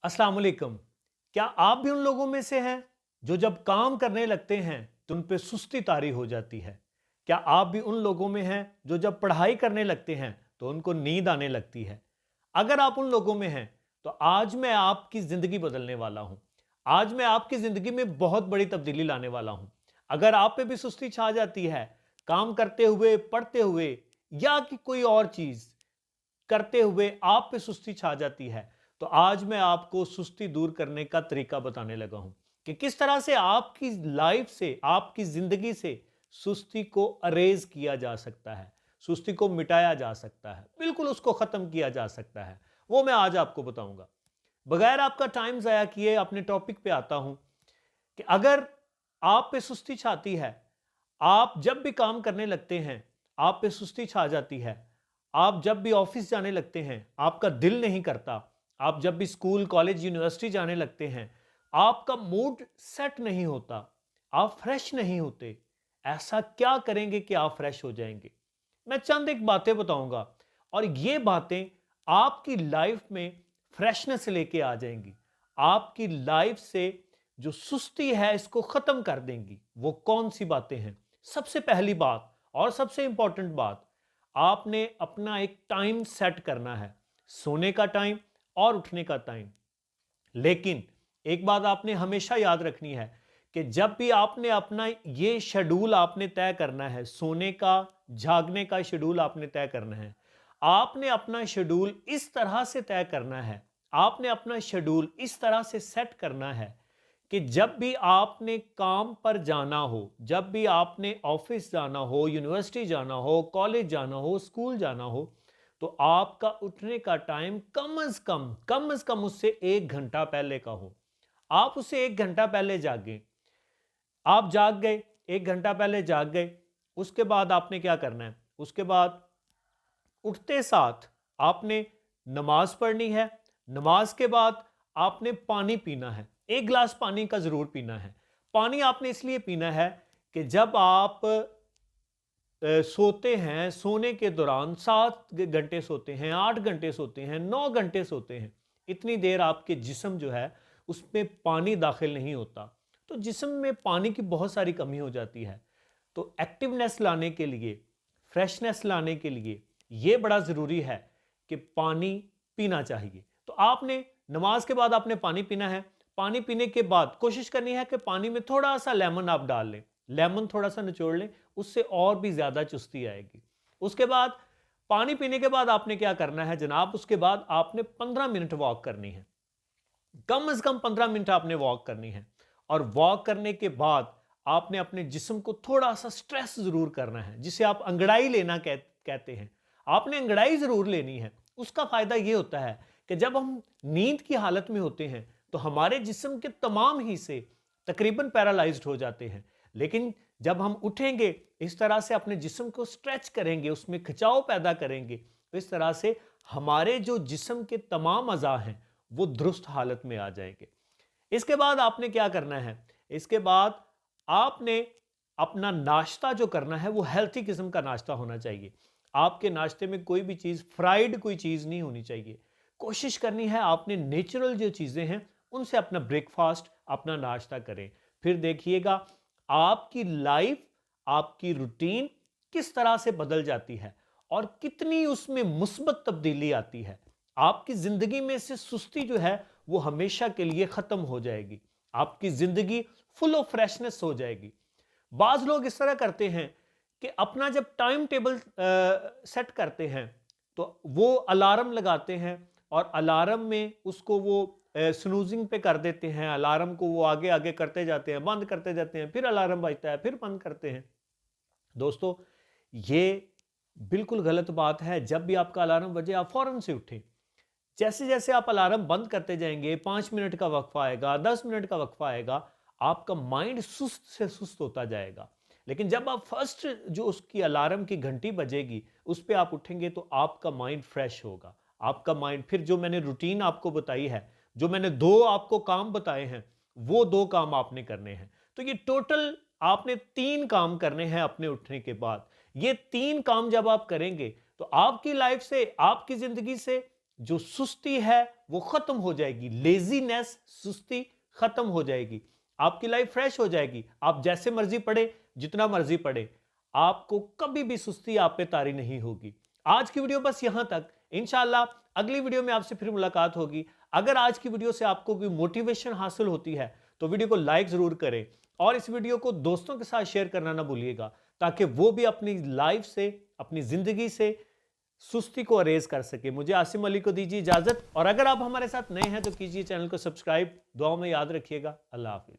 अस्सलाम वालेकुम। क्या आप भी उन लोगों में से हैं जो जब काम करने लगते हैं तो उन पे सुस्ती तारी हो जाती है? क्या आप भी उन लोगों में हैं जो जब पढ़ाई करने लगते हैं तो उनको नींद आने लगती है? अगर आप उन लोगों में हैं तो आज मैं आपकी जिंदगी बदलने वाला हूं। आज मैं आपकी जिंदगी में बहुत बड़ी तब्दीली लाने वाला हूं। अगर आप पे भी सुस्ती छा जाती है काम करते हुए, पढ़ते हुए या कि कोई और चीज करते हुए आप पे सुस्ती छा जाती है, तो आज मैं आपको सुस्ती दूर करने का तरीका बताने लगा हूं कि किस तरह से आपकी लाइफ से, आपकी जिंदगी से सुस्ती को अरेज किया जा सकता है, सुस्ती को मिटाया जा सकता है, बिल्कुल उसको खत्म किया जा सकता है। वो मैं आज आपको बताऊंगा। बगैर आपका टाइम जाया किए अपने टॉपिक पे आता हूं कि अगर आप पे सुस्ती छाती है, आप जब भी काम करने लगते हैं आप पे सुस्ती छा जाती है, आप जब भी ऑफिस जाने लगते हैं आपका दिल नहीं करता, आप जब भी स्कूल, कॉलेज, यूनिवर्सिटी जाने लगते हैं आपका मूड सेट नहीं होता, आप फ्रेश नहीं होते, ऐसा क्या करेंगे कि आप फ्रेश हो जाएंगे? मैं चंद एक बातें बताऊंगा और ये बातें आपकी लाइफ में फ्रेशनेस लेके आ जाएंगी, आपकी लाइफ से जो सुस्ती है इसको खत्म कर देंगी। वो कौन सी बातें हैं? सबसे पहली बात और सबसे इंपॉर्टेंट बात, आपने अपना एक टाइम सेट करना है, सोने का टाइम और उठने का टाइम। लेकिन एक बात आपने हमेशा याद रखनी है कि जब भी आपने अपना ये शेड्यूल आपने तय करना है, सोने का, जागने का शेड्यूल आपने तय करना है, आपने अपना शेड्यूल इस तरह से तय करना है, आपने अपना शेड्यूल इस तरह से सेट करना है कि जब भी आपने काम पर जाना हो, जब भी आपने ऑफिस जाना हो, यूनिवर्सिटी जाना हो, कॉलेज जाना हो, स्कूल जाना हो, तो आपका उठने का टाइम कम से कम उससे 1 घंटा पहले का हो। आप उससे 1 घंटा पहले जागें। आप जाग गए, 1 घंटा पहले जाग गए, उसके बाद आपने क्या करना है? उसके बाद उठते साथ आपने नमाज पढ़नी है। नमाज के बाद आपने पानी पीना है, 1 गिलास पानी का जरूर पीना है। पानी आपने इसलिए पीना है कि जब आप सोते हैं, सोने के दौरान 7 घंटे सोते हैं, 8 घंटे सोते हैं, 9 घंटे सोते हैं, इतनी देर आपके जिस्म जो है उसमें पानी दाखिल नहीं होता, तो जिस्म में पानी की बहुत सारी कमी हो जाती है। तो एक्टिवनेस लाने के लिए, फ्रेशनेस लाने के लिए ये बड़ा ज़रूरी है कि पानी पीना चाहिए। तो आपने नमाज के बाद आपने पानी पीना है। पानी पीने के बाद कोशिश करनी है कि पानी में थोड़ा सा लेमन आप डाल लें, लेमन थोड़ा सा निचोड़ लें, उससे और भी ज़्यादा चुस्ती आएगी। उसके बाद पानी पीने के बाद आपने क्या करना है जनाब? उसके बाद आपने 15 मिनट वॉक करनी है, कम से कम 15 मिनट आपने वॉक करनी है। और वॉक करने के बाद आपने अपने जिस्म को थोड़ा सा स्ट्रेस जरूर करना है, जिसे आप अंगड़ाई लेना कहते हैं। आपने अंगड़ाई जरूर लेनी है। उसका फायदा यह होता है कि जब हम नींद की हालत में होते हैं तो हमारे जिस्म के तमाम हिस्से तकरीबन पैरालाइज्ड हो जाते हैं, लेकिन जब हम उठेंगे, इस तरह से अपने जिस्म को स्ट्रेच करेंगे, उसमें खिंचाव पैदा करेंगे, तो इस तरह से हमारे जो जिस्म के तमाम अज़ा हैं वो दुरुस्त हालत में आ जाएंगे। इसके बाद आपने क्या करना है? इसके बाद आपने अपना नाश्ता जो करना है वो हेल्थी किस्म का नाश्ता होना चाहिए। आपके नाश्ते में कोई भी चीज़, फ्राइड कोई चीज़ नहीं होनी चाहिए। कोशिश करनी है आपने नेचुरल जो चीज़ें हैं उनसे अपना ब्रेकफास्ट, अपना नाश्ता करें। फिर देखिएगा आपकी लाइफ, आपकी रूटीन किस तरह से बदल जाती है और कितनी उसमें मुस्बत तब्दीली आती है। आपकी जिंदगी में से सुस्ती जो है वो हमेशा के लिए खत्म हो जाएगी, आपकी जिंदगी फुल ऑफ फ्रेशनेस हो जाएगी। बाज लोग इस तरह करते हैं कि अपना जब टाइम टेबल सेट करते हैं तो वो अलार्म लगाते हैं और अलार्म में उसको वो स्नूजिंग पे कर देते हैं, अलार्म को वो आगे आगे करते जाते हैं, बंद करते जाते हैं, फिर अलार्म बजता है, फिर बंद करते हैं। दोस्तों, ये बिल्कुल गलत बात है। जब भी आपका अलार्म बजे आप फौरन से उठें। जैसे जैसे आप अलार्म बंद करते जाएंगे, 5 मिनट का वक्फा आएगा, 10 मिनट का वक्फा आएगा, आपका माइंड सुस्त से सुस्त होता जाएगा। लेकिन जब आप फर्स्ट जो उसकी अलार्म की घंटी बजेगी उस पर आप उठेंगे तो आपका माइंड फ्रेश होगा। आपका माइंड फिर जो मैंने रूटीन आपको बताई है, जो मैंने दो आपको काम बताए हैं, वो दो काम आपने करने हैं। तो ये टोटल आपने 3 काम करने हैं अपने उठने के बाद। ये 3 काम जब आप करेंगे तो आपकी लाइफ से, आपकी जिंदगी से जो सुस्ती है वो खत्म हो जाएगी, लेजीनेस, सुस्ती खत्म हो जाएगी, आपकी लाइफ फ्रेश हो जाएगी। आप जैसे मर्जी पढ़े, जितना मर्जी पढ़े, आपको कभी भी सुस्ती आप पे तारी नहीं होगी। आज की वीडियो बस यहां तक। इंशाल्लाह अगली वीडियो में आपसे फिर मुलाकात होगी। अगर आज की वीडियो से आपको कोई मोटिवेशन हासिल होती है तो वीडियो को लाइक जरूर करें और इस वीडियो को दोस्तों के साथ शेयर करना ना भूलिएगा, ताकि वो भी अपनी लाइफ से, अपनी जिंदगी से सुस्ती को अरेज कर सके। मुझे आसिम अली को दीजिए इजाजत, और अगर आप हमारे साथ नए हैं तो कीजिए चैनल को सब्सक्राइब। दुआओं में याद रखिएगा। अल्लाह हाफिज।